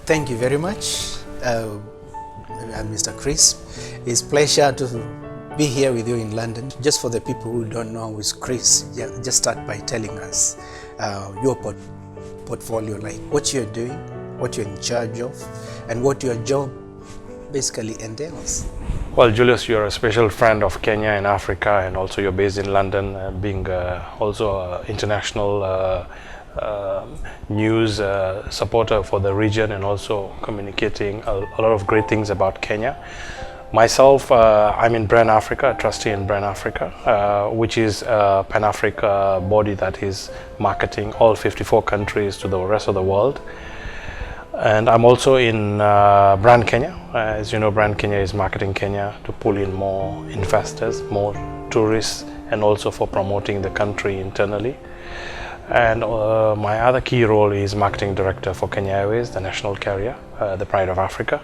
Thank you very much, Mr. Chris. It's a pleasure to be here with you in London. Just for the people who don't know who is Chris, just start by telling us your portfolio, like what you're doing, what you're in charge of, and what your job basically entails. Well, Julius, you're a special friend of Kenya and Africa, and also you're based in London, being also an international news supporter for the region, and also communicating a lot of great things about Kenya. Myself, I'm in Brand Africa, a trustee in Brand Africa, which is a Pan-Africa body that is marketing all 54 countries to the rest of the world. And I'm also in Brand Kenya. As you know, Brand Kenya is marketing Kenya to pull in more investors, more tourists, and also for promoting the country internally. And my other key role is marketing director for Kenya Airways, the national carrier, the pride of Africa,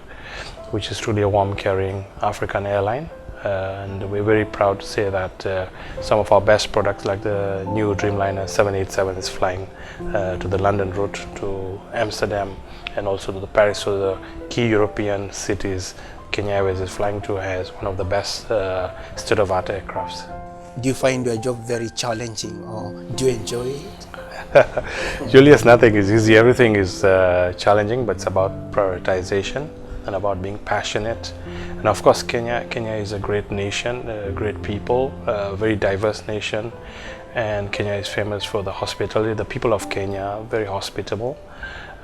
which is truly a warm carrying African airline. And we're very proud to say that some of our best products, like the new Dreamliner 787, is flying to the London route, to Amsterdam, and also to the Paris. So the key European cities Kenya Airways is flying to has one of the best state-of-art aircrafts. Do you find your job very challenging, or do you enjoy it? Julius, nothing is easy. Everything is challenging, but it's about prioritization and about being passionate. And of course, Kenya is a great nation, great people, a very diverse nation. And Kenya is famous for the hospitality. The people of Kenya are very hospitable.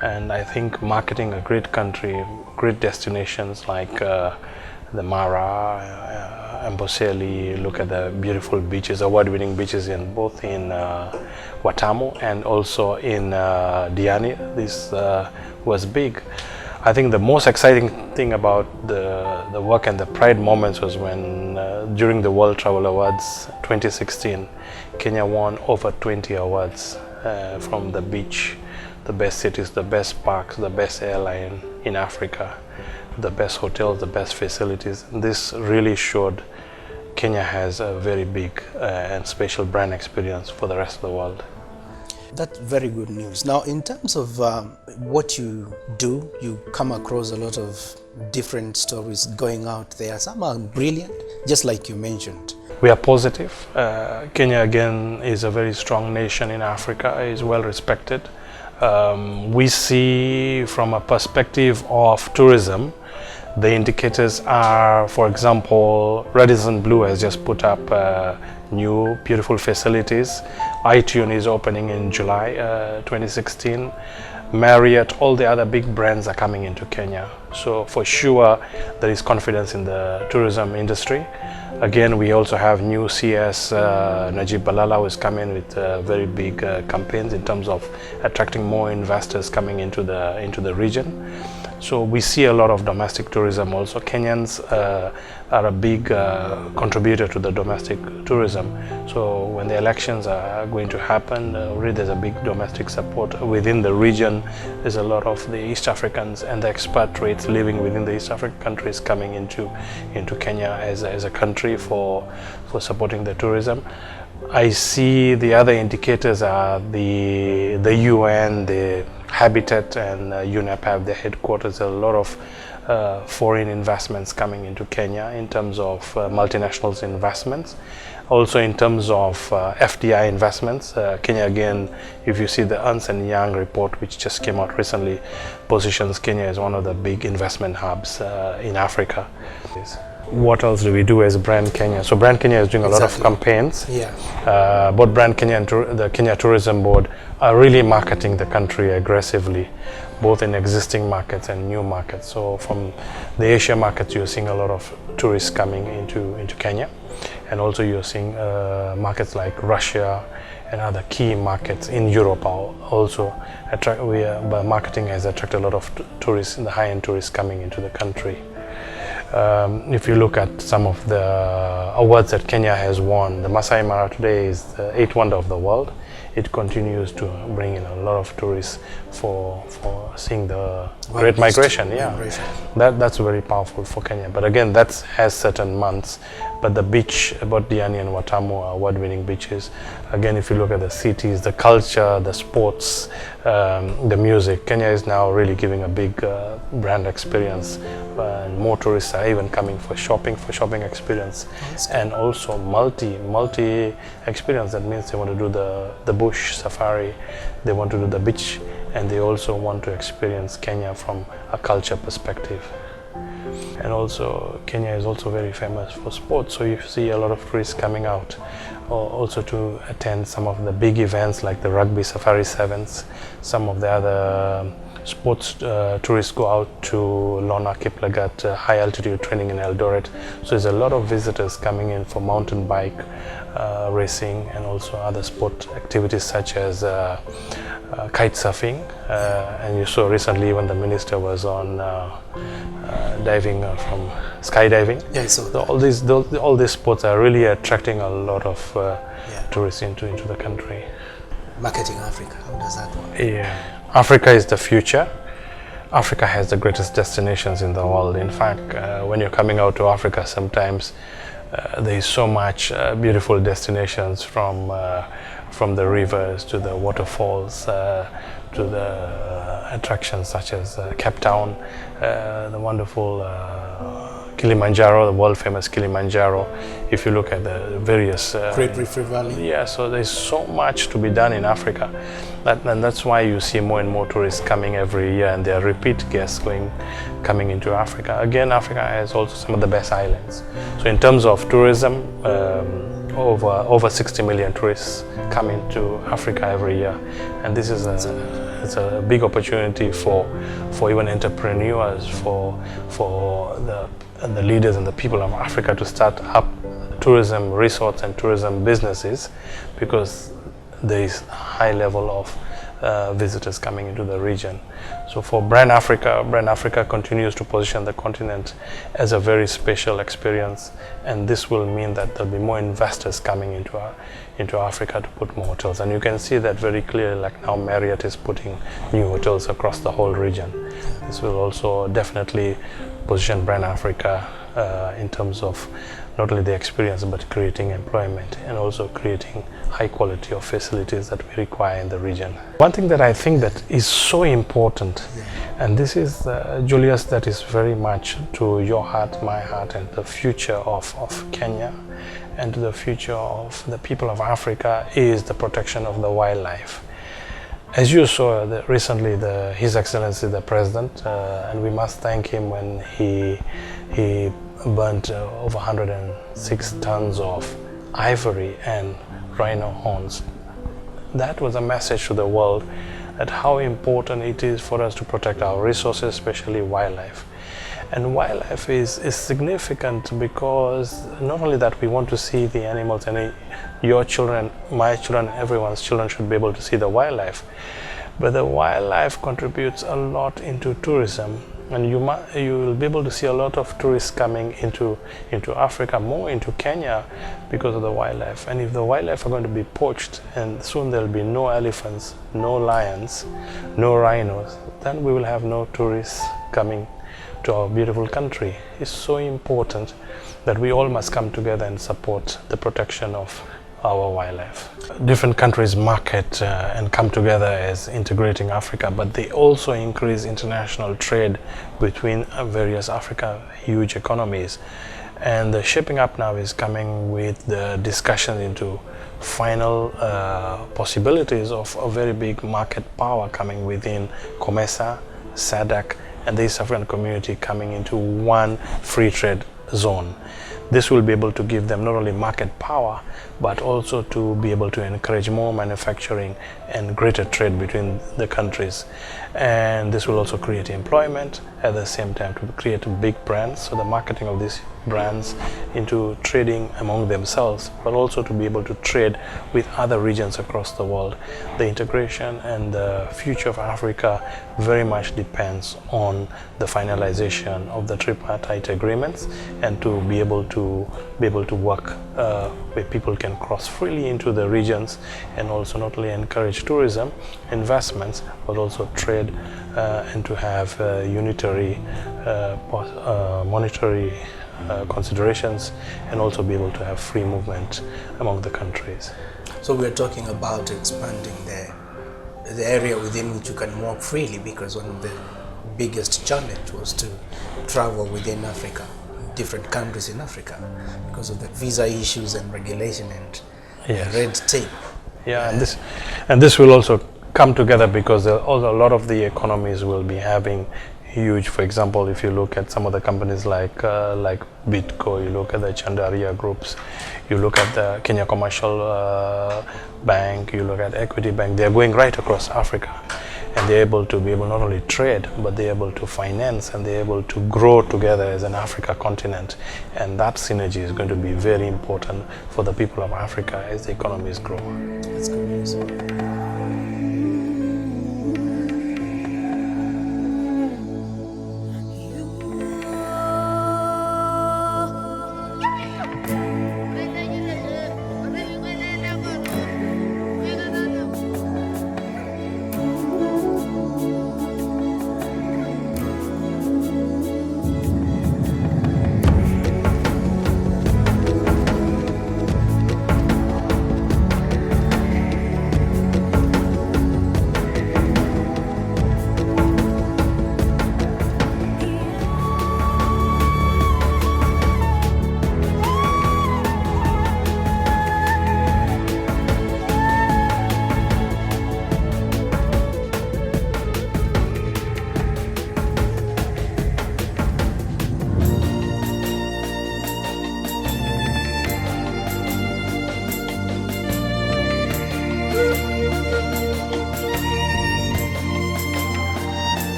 And I think marketing a great country, great destinations like the Mara, Amboseli, look at the beautiful beaches, award-winning beaches in both in Watamu and also in Diani. This was big. I think the most exciting thing about the work and the pride moments was when during the World Travel Awards 2016, Kenya won over 20 awards from the beach, the best cities, the best parks, the best airline in Africa, the best hotels, the best facilities. This really showed Kenya has a very big and special brand experience for the rest of the world. That's very good news. Now, in terms of what you do, you come across a lot of different stories going out there. Some are brilliant, just like you mentioned. We are positive. Kenya, again, is a very strong nation in Africa, is well respected. We see from a perspective of tourism, the indicators are, for example, Radisson Blu has just put up new beautiful facilities. iTunes is opening in July 2016. Marriott, all the other big brands are coming into Kenya. So for sure, there is confidence in the tourism industry. Again, we also have new CS, Najib Balala, who is coming with very big campaigns in terms of attracting more investors coming into the region. So we see a lot of domestic tourism also. Kenyans are a big contributor to the domestic tourism. So when the elections are going to happen, already there's a big domestic support within the region. There's a lot of the East Africans and the expatriates living within the East African countries coming into Kenya as a country for supporting the tourism. I see the other indicators are the UN, the Habitat, and UNEP have their headquarters. A lot of foreign investments coming into Kenya in terms of multinationals investments. Also in terms of FDI investments, Kenya, again, if you see the Ernst & Young report, which just came out recently, positions Kenya as one of the big investment hubs in Africa. What else do we do as Brand Kenya? So Brand Kenya is doing a lot of campaigns. Yeah. Both Brand Kenya and the Kenya Tourism Board are really marketing the country aggressively, both in existing markets and new markets. So from the Asia markets, you're seeing a lot of tourists coming into Kenya. And also you're seeing markets like Russia and other key markets in Europe are also marketing has attracted a lot of tourists, the high-end tourists coming into the country. If you look at some of the awards that Kenya has won, the Masai Mara today is the 8th wonder of the world. It continues to bring in a lot of tourists for seeing the great migration. Yeah, that's very powerful for Kenya. But again, that has certain months. But the beach, about Diani and Watamu are award-winning beaches. Again, if you look at the cities, the culture, the sports, the music, Kenya is now really giving a big brand experience. And more tourists are even coming for shopping experience, and also multi experience. That means they want to do the bush safari, they want to do the beach, and they also want to experience Kenya from a culture perspective. And also Kenya is also very famous for sports, so you see a lot of tourists coming out also to attend some of the big events like the Rugby Safari Sevens. Some of the other sports tourists go out to Lona Kiplagat high altitude training in Eldoret. So there's a lot of visitors coming in for mountain bike racing, and also other sport activities such as kite surfing, and you saw recently when the minister was on diving from skydiving. Yeah, so all these sports are really attracting a lot of tourists into the country. Marketing Africa, how does that work? Yeah, Africa is the future. Africa has the greatest destinations in the world. In fact, when you're coming out to Africa, sometimes there is so much beautiful destinations from the rivers to the waterfalls to the attractions such as Cape Town, the wonderful Kilimanjaro, the world famous Kilimanjaro. If you look at the various Great Rift Valley. Yeah, so there's so much to be done in Africa, and that's why you see more and more tourists coming every year, and there are repeat guests coming into Africa. Again, Africa has also some of the best islands. So in terms of tourism, over 60 million tourists come into Africa every year, and this is it's a big opportunity for even entrepreneurs, for the leaders and the people of Africa to start up tourism resorts and tourism businesses, because there is a high level of visitors coming into the region. So for Brand Africa continues to position the continent as a very special experience, and this will mean that there'll be more investors coming into Africa to put more hotels. And you can see that very clearly, like now Marriott is putting new hotels across the whole region. This will also definitely position Brand Africa in terms of not only the experience but creating employment and also creating high quality of facilities that we require in the region. One thing that I think that is so important, and this is Julius, that is very much to your heart, my heart, and the future of Kenya and to the future of the people of Africa, is the protection of the wildlife. As you saw recently, His Excellency the President, and we must thank him when he burnt over 106 tons of ivory and rhino horns. That was a message to the world that how important it is for us to protect our resources, especially wildlife. And wildlife is significant because not only that we want to see the animals, and your children, my children, everyone's children should be able to see the wildlife, but the wildlife contributes a lot into tourism, and you will be able to see a lot of tourists coming into Africa, more into Kenya, because of the wildlife. And if the wildlife are going to be poached, and soon there'll be no elephants, no lions, no rhinos, then we will have no tourists coming to our beautiful country. It's so important that we all must come together and support the protection of our wildlife. Different countries market and come together as integrating Africa, but they also increase international trade between various Africa huge economies. And the shaping up now is coming with the discussion into final possibilities of a very big market power coming within COMESA, SADC, and the East African community coming into one free trade zone. This will be able to give them not only market power, but also to be able to encourage more manufacturing and greater trade between the countries. And this will also create employment at the same time to create big brands. So the marketing of these brands, into trading among themselves, but also to be able to trade with other regions across the world. The integration and the future of Africa very much depends on the finalization of the tripartite agreements, and to be able to work where people can cross freely into the regions, and also not only encourage tourism, investments, but also trade, and to have unitary monetary considerations, and also be able to have free movement among the countries. So we're talking about expanding the area within which you can walk freely, because one of the biggest challenge was to travel within Africa, different countries in Africa, because of the visa issues and regulation and Yes. red tape. Yeah, and this will also come together, because also a lot of the economies will be having huge. For example, if you look at some of the companies like Bitco, you look at the Chandaria groups, you look at the Kenya Commercial Bank, you look at Equity Bank, they're going right across Africa, and they're able to not only trade, but they're able to finance, and they're able to grow together as an Africa continent. And that synergy is going to be very important for the people of Africa as the economies grow. That's good news.